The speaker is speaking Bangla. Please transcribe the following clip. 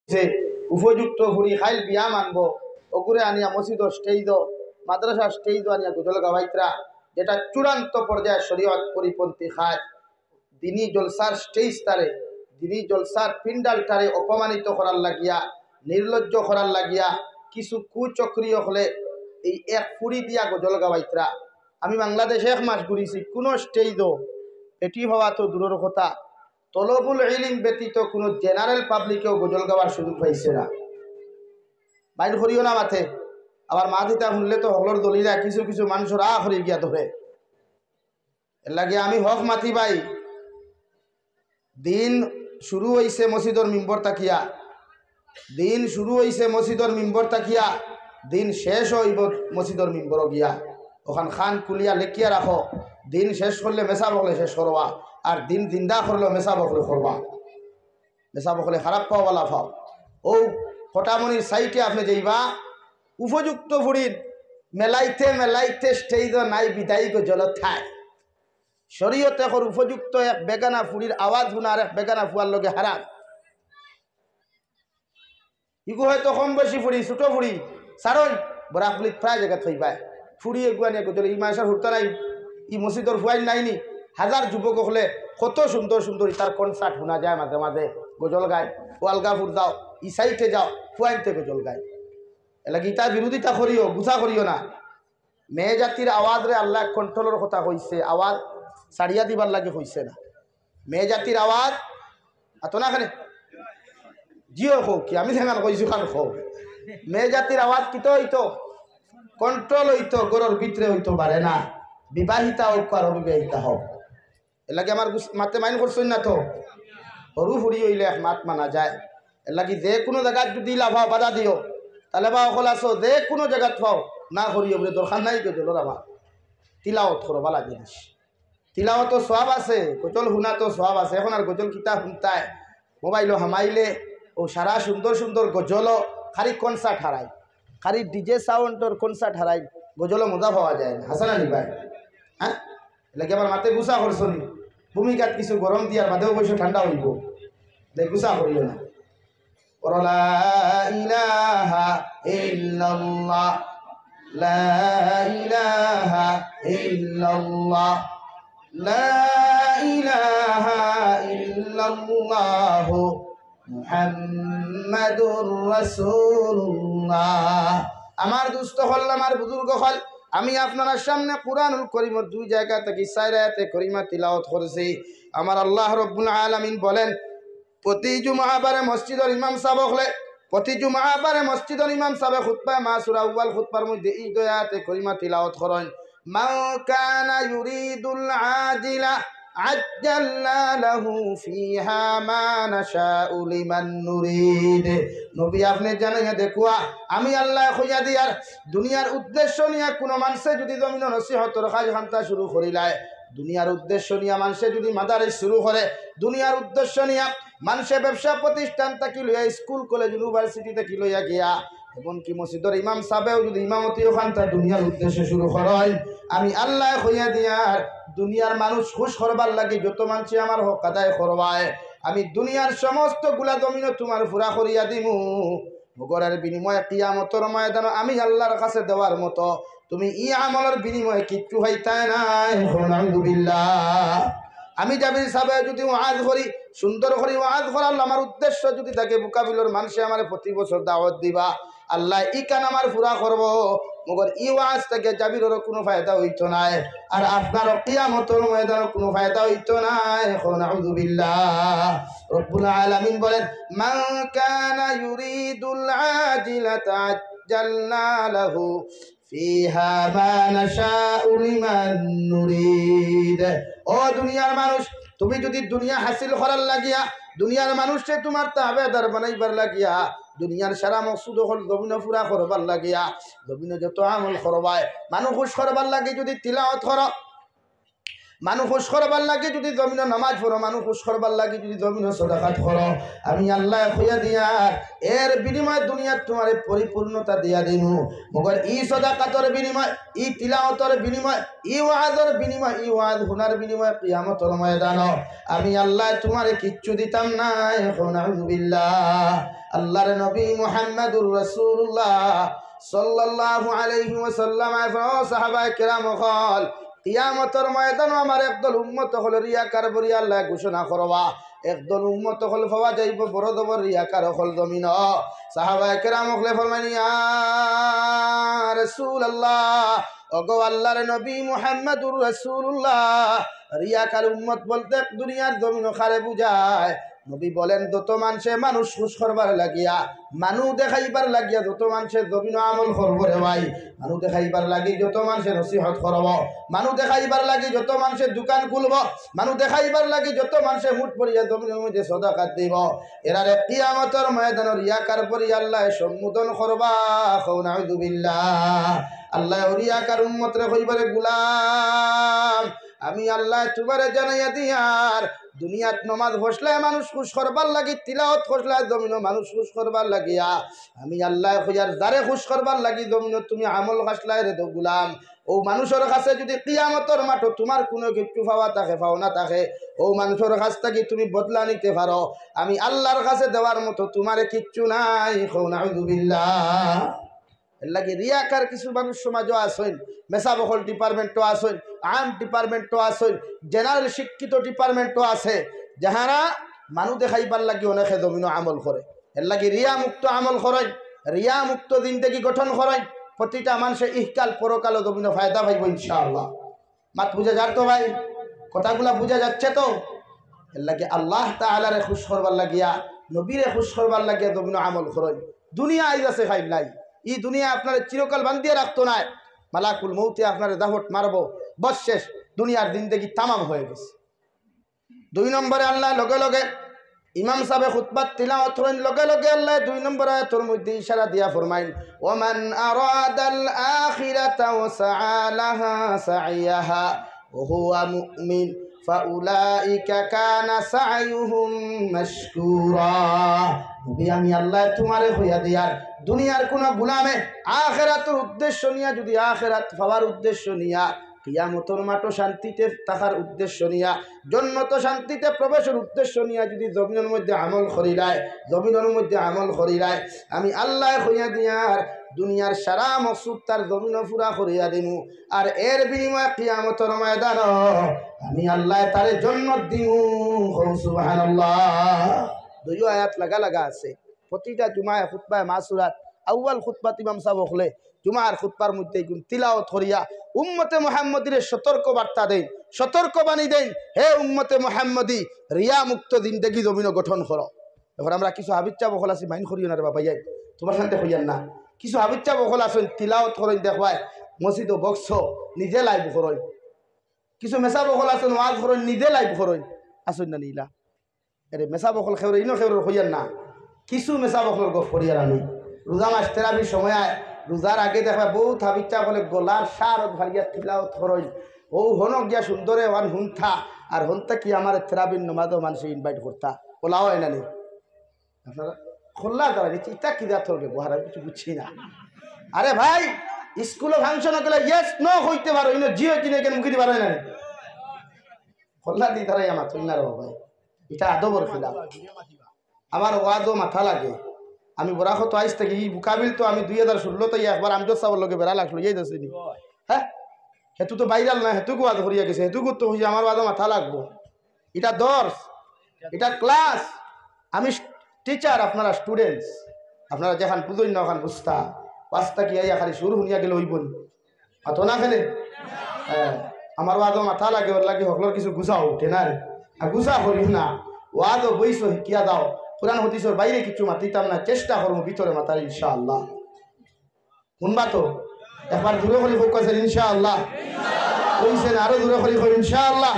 যে উপযুক্ত ঘুরি খাইল বিয়া মানবো ওগুরে আনিয়া মসজিদ স্টেজ মাদ্রাসা স্টেজ আনিয়া গুজল গাওয়াইতরা, যেটা চূড়ান্ত পর্যায়ে শরীয়ত পরিপন্থী খায়। দিনী জলসার স্টেজ তারে, দিনী জলসার পিন্ডাল তারে অপমানিত করার লাগিয়া, নির্লজ্জ করার লাগিয়া কিছু কুচক্রিয় হলে এই এক ফুড়ি দিয়া গজল গাওয়াইতরা। আমি বাংলাদেশে 1 মাস ঘুরিছি, কোনো স্টেজও এটি হওয়া তো দূরের কথা, তলবুল ইলম ব্যতীত কোনো জেনারেল পাবলিকেও গজল গাওয়ার সুযোগ পাইছে না। বাইর করিও না মাথে, আবার মা দিতা শুনলে তো হলর দলিলা কিছু কিছু মানুষের হরি গিয়া ধরে। এর লাগে আমি হক মাতি ভাই, দিন শুরু হইছে মসজিদর মিম্বর তাকিয়া, দিন শুরু হইছে মসজিদর মিম্বর তাকিয়া, দিন শেষ হইব মসজিদর মিম্বর গিয়া। ওখান খান কুলিয়া লেখিয়া রাখো, দিন শেষ করলে মেসা বকলে শেষ করবা, আর দিন জিন্দা করলে মেসা বকলে করবা। মেসা বকলে খারাপ পাও বালা পাও। ও ফটামনির সাইটে আপনি যাইবা, উপযুক্ত ফুড়ির মেলাইতে মেলাইতে স্টেজ নাই বিদায়ী গজল থায়। শরীয়তে এখন উপযুক্ত এক বেগানা ফুড়ির আওয়াজ শুনা আর এক বেগানা ফুয়ার লগে হারাম। ইগু হয়তো কম বেশি ফুড়ি, ছোট ফুড়ি সারই বরাকলিত প্রায় জায়গা থই পায় ফুড়ি এগুয়া নিয়ে গজল। ই মাসের হুরতা নাই, ই মসজিদর ফুয়াইন নাইনি, হাজার যুবক হলে কত সুন্দর সুন্দর তার কনসার্ট শোনা যায়, মাঝে মাঝে গজল গায়। ওয়ালগাপুর যাও, ই সাইটে যাও, ফুয়াইনতে গজল গায়। এলাকি তার বিরোধিতা করিও, গুছা করিও না। মেয়ে জাতির আওয়াজ রে আল্লাহ কন্ট্রোলের কথা কইছে, আওয়াজ সারিয়া দিবার লাগে হইছে না। মেয়ে জাতির আওয়াজ এত না খানে জিও হোক কি আমি সেখানে কইছো খান হোক, মেয়ে জাতির আওয়াজ কিতো হইতো কন্ট্রোল হইতো, গরুর ভিতরে হইতো পারে না, বিবাহিতা হোক আর অবিবাহিতা হোক। এর লাগে আমার মাতে মাইন করছেন না তো, সরু ফুড়ি হইলে এক মাত মানা যায়। এর লাগে যে কোনো জায়গায় যদি লাভাও বাধা দিও, তাহলে বা অকল আসো যে কোনো জায়গাত পাও না করিও বলে দরকার নাই গজলর। আমার তিলাওত করো বালা জিনিস, তিলাওত তো সওয়াব আছে, গজল শুনা তো সওয়াব আছে। এখন আর গজল কিতাব শুনতায় মোবাইলও হামাইলে ও সারা সুন্দর সুন্দর গজলও খালি কনসার্ট হারাই, খালি ডিজে সাউন্ডর কনসার্ট হারাই, গজলও মজা পাওয়া যায় না। হাসানা নি ভাই? হ্যাঁ, এলাকি আমার মাতে গুছা করছো নি, ভূমিকাত কিছু গরম দিয়ার বাদেও বসে ঠান্ডা হইব, দেখ গুছা করিও না। লা ইলাহা ইল্লাল্লাহ, লা ইলাহা ইল্লাল্লাহ, লা ইলাহা ইল্লাল্লাহ মুহাম্মাদুর রাসূলুল্লাহ। আমার দুস্থ হল, আমার বুজুর্গ হল, আমি আপনার সামনে কুরআনুল কারীমের 2 জায়গা থেকে 4 আয়াতে কারিমা তিলাওয়াত করেছি। আমার আল্লাহ রাব্বুল আলামিন বলেন, প্রতি জুমাবারে মসজিদের ইমাম সাহেব হলে, প্রতি জুমাবারে মসজিদের ইমাম সাহেব খুতবা মাসুরা আউয়াল খুতবার মধ্যে এই 2 আয়াতে কারিমা তিলাওয়াত করেন। মান কানা ইউরিদুল আজিলা আজ্জালনা লাহু ফিহা মা নাশাউ লিমান নুরিদ। নবী আপনি জানেন দেখুয়া, আমি আল্লাহ কইয়া দিয়ার দুনিয়ার উদ্দেশ্য নিয়ে কোনো মানুষে যদি জমিন নসিহতর কাজ খান্তা শুরু করিলায়, দুনিয়ার উদ্দেশ্য নিয়ে মানুষে যদি মাদারিস শুরু করে, দুনিয়ার উদ্দেশ্য নিয়ে মানুষে ব্যবসা প্রতিষ্ঠান থাকি লইয়া, স্কুল কলেজ ইউনিভার্সিটি থাকি লইয়া গিয়া, এমনকি মসজিদের ইমাম সাহেবেও যদি ইমামতি ওখানটা দুনিয়ার উদ্দেশ্যে শুরু করেন, আমি আল্লাহ কইয়া দিয়ার দুনিয়ার মানুষ খুশ করবার লাগে যত মানুষ আমার হক আদায় করবায়, আমি দুনিয়ার সমস্ত গুলা জমিন তোমার পুরা করিয়া দিমু। ভোগরের বিনিময়ে কিয়ামতের ময়দানে আমি আল্লাহর কাছে দেওয়ার মতো তুমি ই আমলের বিনিময়ে কিচ্ছু হইতাই নাই। আলহামদুলিল্লাহ। আমি জাবির সাহেব যদি ওয়াজ করি, সুন্দর করে ওয়াজ করার আমার উদ্দেশ্য যদি থাকে বুকাবিলর মানুষে আমার প্রতি বছর দাওয়াত দিবা, আল্লাহ ই কান আমার পুরা করব, মগর ই ওয়াজ থেকে জাবিরেরও কোনো ফায়দা হইতো নাই, আর আপনার কিয়ামতের ময়দানে কোনো ফায়দা হইতো নাই। আলহামদুলিল্লাহ। রব্বুল আলামিন বলেন, মান কানা ইউরিদুল আজিলাতা আজ্জালনা লাহু ফিহা মা নাশাউ লিমান নুরিদ। ও দুনিয়ার মানুষ, তুমি যদি দুনিয়া হাসিল করার লাগিয়া, দুনিয়ার মানুষকে তোমার তাবেদার বানাইবার লাগিয়া, দুনিয়ার সারা মকসুদ হল জমিন পুরা করবার লাগিয়া, জমিন যত আমল করবায় মানুষ খুশ করবার লাগে যদি তিলাওয়াত করো, মানুষ খুশ করবার লাগে যদি জমিন নামাজ পড়ো, মানুষ খুশ করবার লাগে যদি জমিন সদাকাত করো, আমি আল্লাহ হইয়া দিয়া এর বিনিময়ে দুনিয়ার তোমার পরিপূর্ণতা দিয়া দিমু। মগর ই সদাকাতর বিনিময়, ই তিলাওয়াতর বিনিময়, ই ওয়াজের বিনিময়, ই ওয়াজ হুনার বিনিময় কিয়ামতের ময়দান আমি আল্লাহ তোমারে কিচ্ছু দিতাম না। নাউযুবিল্লাহ। আল্লাহর নবী মুহাম্মদুর রাসূলুল্লাহ সাল্লাল্লাহু আলাইহি ওয়াসাল্লাম সাহাবায়ে কেরাম কল কিয়ামতের ময়দান আমার একদল উম্মত হল রিয়াকার বরি আল্লাহ ঘোষণা করবা, একদল উম্মত হল পাওয়া যাইব বড় দবর রিয়াকার হল জমিন। সাহাবায়ে কেরাম হলে ফরমানি ইয়া রাসূলুল্লাহ, ওগো আল্লাহর নবী মুহাম্মদুর রাসূলুল্লাহ, রিয়াকার উম্মত বলতে দুনিয়ার জমিন খারে বুঝায়। নবী বলেন যত মানুষে মানুষ খুশ করবার লাগিয়া, মানুষ দেখাইবার লাগিয়া যত মানুষের জমিন আমল করব রে ভাই, মানুষ দেখাইবার লাগি যত মানুষের নসিহত করব, মানুষ দেখাইবার লাগি যত মানুষের দোকান খুলব, মানুষ দেখাইবার লাগি যত মানুষের মুঠ পড়িয়া জমিনের মধ্যে সদাকাত দিব, এরারে কিয়ামতের ময়দানের রিয়াকার পরি আল্লাহ সম্বোধন করবা। নাউযুবিল্লাহ। আল্লাহ রিয়াকার উম্মতরে কইবারে গুলাম আমি আল্লাহ তোমারে জানাইয়া দিয়ার দুনিয়াত নমাজ বসলে মানুষ খুশ করবার লাগি, তিলাওয়াত করলে জমিন মানুষ খুশ করবার লাগিয়া আমি আল্লাহ খুঁজার যারে খুশ করবার লাগি জমিন তুমি আমল খাসলাই রে তো গুলাম। ও মানুষের কাছে যদি কিয়ামতের মাঠে তোমার কোনো কিছু পাওয়া থাকে পাওনা থাকে, ও মানুষের কাছ থেকে তুমি বদলা নিতে পারো, আমি আল্লাহর কাছে দেওয়ার মতো তোমারে কিচ্ছু নাই। নাউযুবিল্লাহ। এর লাগে রিয়াকার কিছু মানুষ সমাজও আসেন, মেসাবহল ডিপার্টমেন্টও আসেন, আর্ম ডিপার্টমেন্টও আসেন, জেনারেল শিক্ষিত ডিপার্টমেন্টও আছে, যাহারা মানুষ দেখাইবার লাগে অনেকে জমিন আমল করে। এর লাগে রিয়া মুক্ত আমল করেন, রিয়া মুক্ত জিন্দেগি গঠন করেন, প্রতিটা মানুষের ইহকাল পরকালও জমিন ফায়দা পাইব ইনশাআল্লাহ। মাত বুঝা যার তো ভাই, কথাগুলা বুঝা যাচ্ছে তো? এর লাগে আল্লাহ তাআলারে খুশ করবার লাগিয়া, নবীরে খুশ করবার লাগিয়া জমিন আমল করেন। দুনিয়া আইজ আছে ফাইল নাই, এই দুনিয়া আপনার চিরকাল বান্ধিয়ে রাখতো না, মালাকুল মৌতে আপনার দাহট মারবো, বস শেষ, দুনিয়ার জিন্দেগি তামাম হয়ে গেছে। 2 নম্বরে আল্লাহ লগে লগে ইমাম সাহেব খুতবাত তিলাওয়াত করেন, লগে লগে আল্লাহ 2 নম্বর আয়াতের মধ্যে ইশারা দিয়া ফরমাইন ওয়ামান আরাদাল আখিরাতা ওয়া সাআ লাহা সাইয়াহা ওয়া হুয়া মুমিন ফাউলাইকা কানা সাইয়ুহুম মাশকুরা। আমি আল্লাহ তোমারে হইয়া দিয়ার দুনিয়ার কোন গুলামে আখিরাতের উদ্দেশ্য নিয়া, যদি আখিরাত পাওয়ার উদ্দেশ্য নিয়া, কিয়ামতের মাঠে শান্তিতে থাকার উদ্দেশ্য নিয়া, জন্নত শান্তিতে প্রবেশের উদ্দেশ্য নিয়া যদি জমিনের মধ্যে আমল করিলায়, জমিনের মধ্যে আমল করিলায়, আমি আল্লাহ হইয়া দিয়ার দুনিয়ার সারা মকসুদ তার জমিন পুরা করিয়া দিমু, আর এর বিনিময়ে কিয়ামতের ময়দান আমি আল্লাহ তারে জান্নাত দিমু। সুবহানাল্লাহ। 2 আয়াত লাগা লাগা আছে প্রতিটা জুমায় খুতবায় মাসুরাত। আউয়াল খুতবাত ইমাম সাহেব হলে জুমার খুতবার মধ্যে গুণ তিলাওয়াত করিয়া উম্মতে মুহাম্মদীর সতর্ক বার্তা দেন, সতর্ক বাণী দেন, হে উম্মতে মুহাম্মদী, রিয়া মুক্ত জিন্দেগি জমিন গঠন করো। এখন আমরা কিছু হাবিচ্চা বকল আছি, মাইন করিও না রে বাবা, যাই তোমার সাথে হইয়ান না। কিছু হাবিচ্চা বকল আছেন তিলাওয়াত করেন, দেখবাই মসজিদ বক্স নিজে লাইভ করেন, কিছু মেসা বকল আছেন ওয়াজ করেন নিজে লাইভ করেন, আসুন না নীলা এরে মেসা বকল খেউরে ইনো খেউরে হইয়ান না। কিছু মেসা বকল গফ করিয়ার আনি রোজা মাস তেরাবির সময় আয়, রোজার আগে দেখবা বহুত হাবিচ্চা বলে গলার সার ভারিয়া তিলাওয়াত করেন, ও হনক গিয়া সুন্দরে ওয়ান হুনথা, আর হনতা কি আমার তেরাবির নমাজও মানুষে ইনভাইট করতা, ওলাও হয় না নি আপনারা খোল্লা তারা নিচ্ছি ইটা কি দেওয়া থাকবে বহার, আমি কিছু বুঝছি না। আরে ভাই স্কুলে ফাংশনে গেলে ইয়েস নো হইতে পারো, ইনো জিও কিনে কেন মুখি দিবার হয় না খোল্লা দি তারাই আমার তুই না রে ভাই, এটা আদবর খেলা। আমার ওয়াদও মাথা লাগে, আমি বরাখত আইস থেকে ই বুকাবিল তো আমি 2016 একবার আমজদ সাহর লগে বেড়া লাগলো, এই দেশে হ্যাঁ, হেতু তো বাইরাল না, হেতুকু ওয়াদ করিয়া গেছে, হেতুকু তো হইয়া আমার ওয়াদও মাথা লাগবো। এটা দর্শ, এটা ক্লাস, আমি টিচার, আপনারা স্টুডেন্টস, আপনারা যেখান বুঝুন না ওখান বুঝতা পাঁচটা কি আইয়া খালি শুরু শুনিয়া গেলে হইব অত না খেলে। হ্যাঁ, আমার ওয়াদও মাথা লাগে, ওর লাগে সকলের কিছু গুছাও উঠে না, আর গুছা করিও না, ওয়াদও বইস শিখিয়া দাও, কোরআন হাদিসের বাইরে কিছু মাতিতাম না, চেষ্টা করবো ভিতরে মাতার ইনশাআল্লাহ। শুনবা তো একবার দূরে করি হোক ইনশাআল্লাহ, কইছেন আরো দূরে করি ইনশাআল্লাহ।